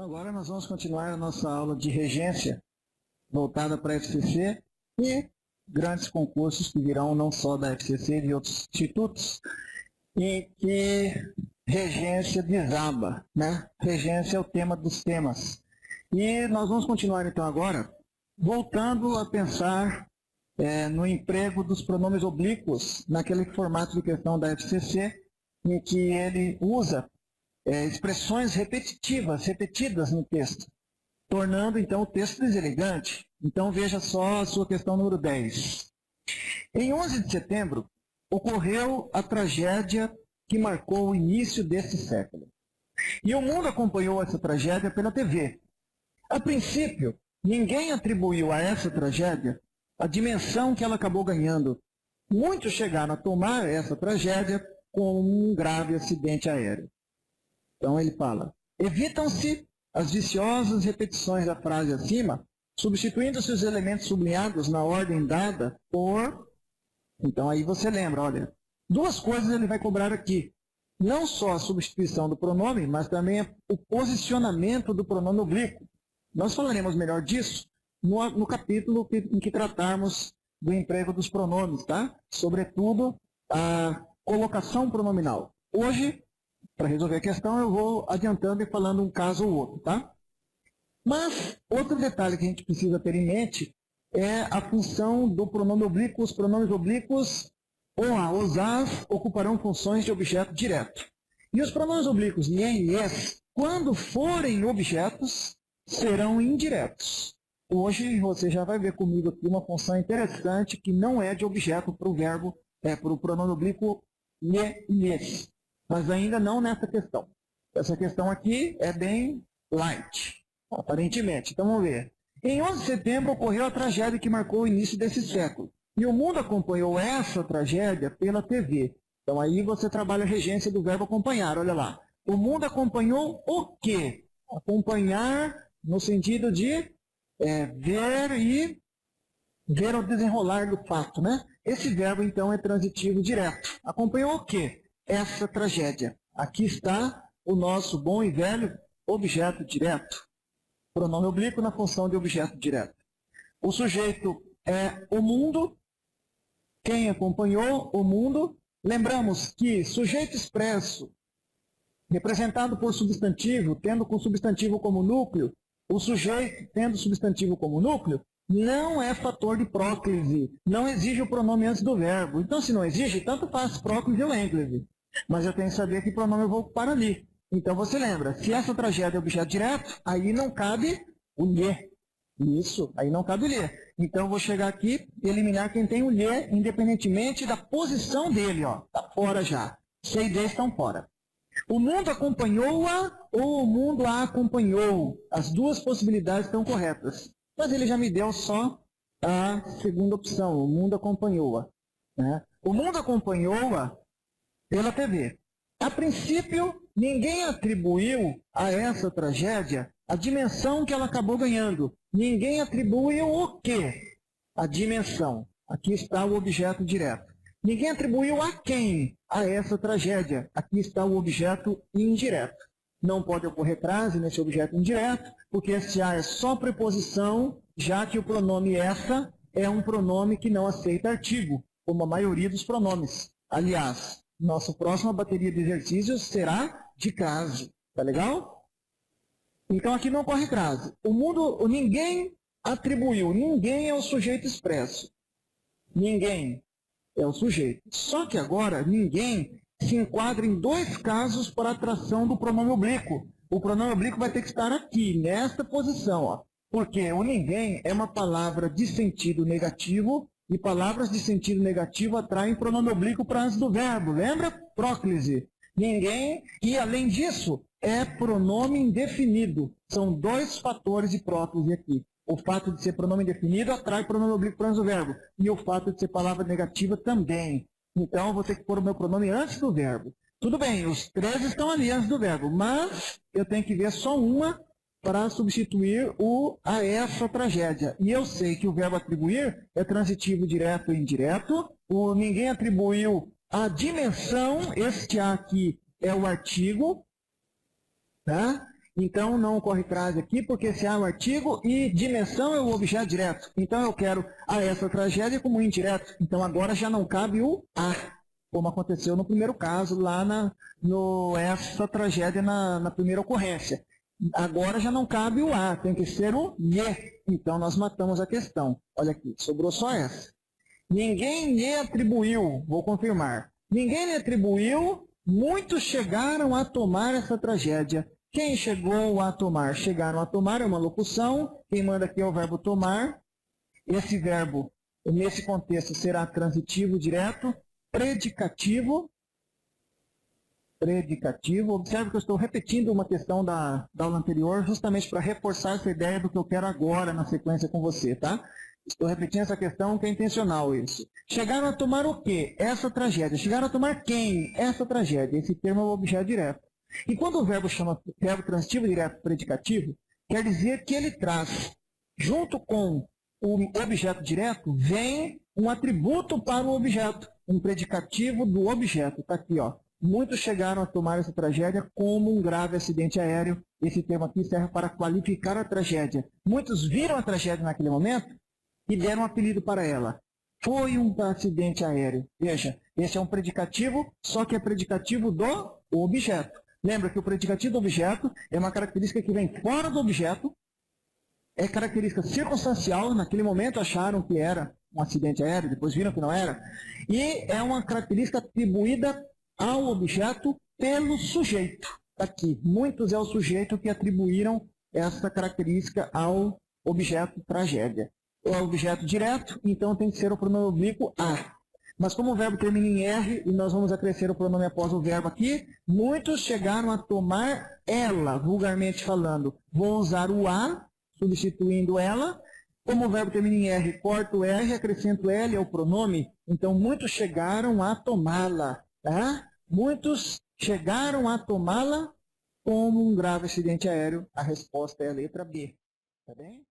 Então agora nós vamos continuar a nossa aula de regência voltada para a FCC e grandes concursos que virão não só da FCC, de outros institutos, e que regência desaba, né? Regência é o tema dos temas. E nós vamos continuar então agora, voltando a pensar no emprego dos pronomes oblíquos, naquele formato de questão da FCC, em que ele usa expressões repetidas no texto, tornando então o texto deselegante. Então veja só a sua questão número 10. Em 11 de setembro, ocorreu a tragédia que marcou o início deste século. E o mundo acompanhou essa tragédia pela TV. A princípio, ninguém atribuiu a essa tragédia a dimensão que ela acabou ganhando. Muitos chegaram a tomar essa tragédia como um grave acidente aéreo. Então ele fala, evitam-se as viciosas repetições da frase acima, substituindo-se os elementos sublinhados na ordem dada por... Então aí você lembra, olha, duas coisas ele vai cobrar aqui. Não só a substituição do pronome, mas também o posicionamento do pronome oblíquo. Nós falaremos melhor disso no capítulo em que tratarmos do emprego dos pronomes, tá? Sobretudo a colocação pronominal. Hoje, para resolver a questão, eu vou adiantando e falando um caso ou outro, tá? Mas, outro detalhe que a gente precisa ter em mente é a função do pronome oblíquo. Os pronomes oblíquos, os as, ocuparão funções de objeto direto. E os pronomes oblíquos, lhe e es, quando forem objetos, serão indiretos. Hoje, você já vai ver comigo aqui uma função interessante que não é de objeto para o verbo, para o pronome oblíquo lhe e es. Mas ainda não nessa questão. Essa questão aqui é bem light, aparentemente. Então vamos ver. Em 11 de setembro ocorreu a tragédia que marcou o início desse século. E o mundo acompanhou essa tragédia pela TV. Então aí você trabalha a regência do verbo acompanhar, olha lá. O mundo acompanhou o quê? Acompanhar no sentido de ver o desenrolar do fato, né? Esse verbo então é transitivo direto. Acompanhou o quê? Essa tragédia. Aqui está o nosso bom e velho objeto direto. Pronome oblíquo na função de objeto direto. O sujeito é o mundo. Quem acompanhou o mundo? Lembramos que sujeito expresso, representado por substantivo, tendo com substantivo como núcleo, o sujeito tendo substantivo como núcleo, não é fator de próclise. Não exige o pronome antes do verbo. Então, se não exige, tanto faz próclise ou ênclise. Mas eu tenho que saber que pronome eu vou ocupar ali. Então você lembra, se essa tragédia é objeto direto, aí não cabe o lhe. Isso, aí não cabe o lhe. Então eu vou chegar aqui e eliminar quem tem o lhe, independentemente da posição dele. Está fora já. C e D estão fora. O mundo acompanhou-a ou o mundo a acompanhou? As duas possibilidades estão corretas. Mas ele já me deu só a segunda opção, o mundo acompanhou-a. Né? O mundo acompanhou-a pela TV. A princípio, ninguém atribuiu a essa tragédia a dimensão que ela acabou ganhando. Ninguém atribuiu o quê? A dimensão. Aqui está o objeto direto. Ninguém atribuiu a quem a essa tragédia. Aqui está o objeto indireto. Não pode ocorrer crase nesse objeto indireto, porque esse a é só preposição, já que o pronome essa é um pronome que não aceita artigo, como a maioria dos pronomes. Aliás, nossa próxima bateria de exercícios será de crase. Tá legal? Então aqui não ocorre crase. Ninguém atribuiu. Ninguém é o sujeito expresso. Ninguém é o sujeito. Só que agora, ninguém se enquadra em dois casos para a atração do pronome oblíquo. O pronome oblíquo vai ter que estar aqui, nesta posição. Porque o ninguém é uma palavra de sentido negativo, e palavras de sentido negativo atraem pronome oblíquo para antes do verbo. Lembra? Próclise. Ninguém. E, além disso, é pronome indefinido. São dois fatores de próclise aqui. O fato de ser pronome indefinido atrai pronome oblíquo para antes do verbo. E o fato de ser palavra negativa também. Então, eu vou ter que pôr o meu pronome antes do verbo. Tudo bem, os três estão ali antes do verbo, mas eu tenho que ver só uma para substituir a essa tragédia. E eu sei que o verbo atribuir é transitivo direto e indireto. Ninguém atribuiu a dimensão, este a aqui é o artigo, tá? Então não ocorre crase aqui, porque esse A é o artigo e dimensão é o objeto direto. Então eu quero a essa tragédia como indireto. Então agora já não cabe o A, como aconteceu no primeiro caso, lá essa tragédia na primeira ocorrência. Agora já não cabe o A, tem que ser o IE. Então nós matamos a questão. Olha aqui, sobrou só essa. Ninguém lhe atribuiu, vou confirmar. Ninguém lhe atribuiu, muitos chegaram a tomar essa tragédia. Quem chegou a tomar? Chegaram a tomar é uma locução. Quem manda aqui é o verbo tomar. Esse verbo, nesse contexto, será transitivo direto, predicativo. Predicativo. Observe que eu estou repetindo uma questão da aula anterior, justamente para reforçar essa ideia do que eu quero agora na sequência com você, tá? Estou repetindo essa questão que é intencional isso. Chegaram a tomar o quê? Essa tragédia. Chegaram a tomar quem? Essa tragédia. Esse termo é o objeto direto. E quando o verbo chama verbo transitivo direto predicativo, quer dizer que ele traz, junto com o objeto direto, vem um atributo para o objeto, um predicativo do objeto. Está aqui, ó. Muitos chegaram a tomar essa tragédia como um grave acidente aéreo. Esse termo aqui serve para qualificar a tragédia. Muitos viram a tragédia naquele momento e deram um apelido para ela. Foi um acidente aéreo. Veja, esse é um predicativo, só que é predicativo do objeto. Lembra que o predicativo do objeto é uma característica que vem fora do objeto, é característica circunstancial, naquele momento acharam que era um acidente aéreo, depois viram que não era, e é uma característica atribuída ao objeto pelo sujeito. Aqui, muitos é o sujeito que atribuíram essa característica ao objeto tragédia. É o objeto direto, então tem que ser o pronome oblíquo a. Mas como o verbo termina em R, e nós vamos acrescer o pronome após o verbo aqui, muitos chegaram a tomar ela, vulgarmente falando. Vou usar o a, substituindo ela. Como o verbo termina em R, corto o R, acrescento L, é o pronome. Então, muitos chegaram a tomá-la. Tá? Muitos chegaram a tomá-la como um grave acidente aéreo. A resposta é a letra B. Tá bem?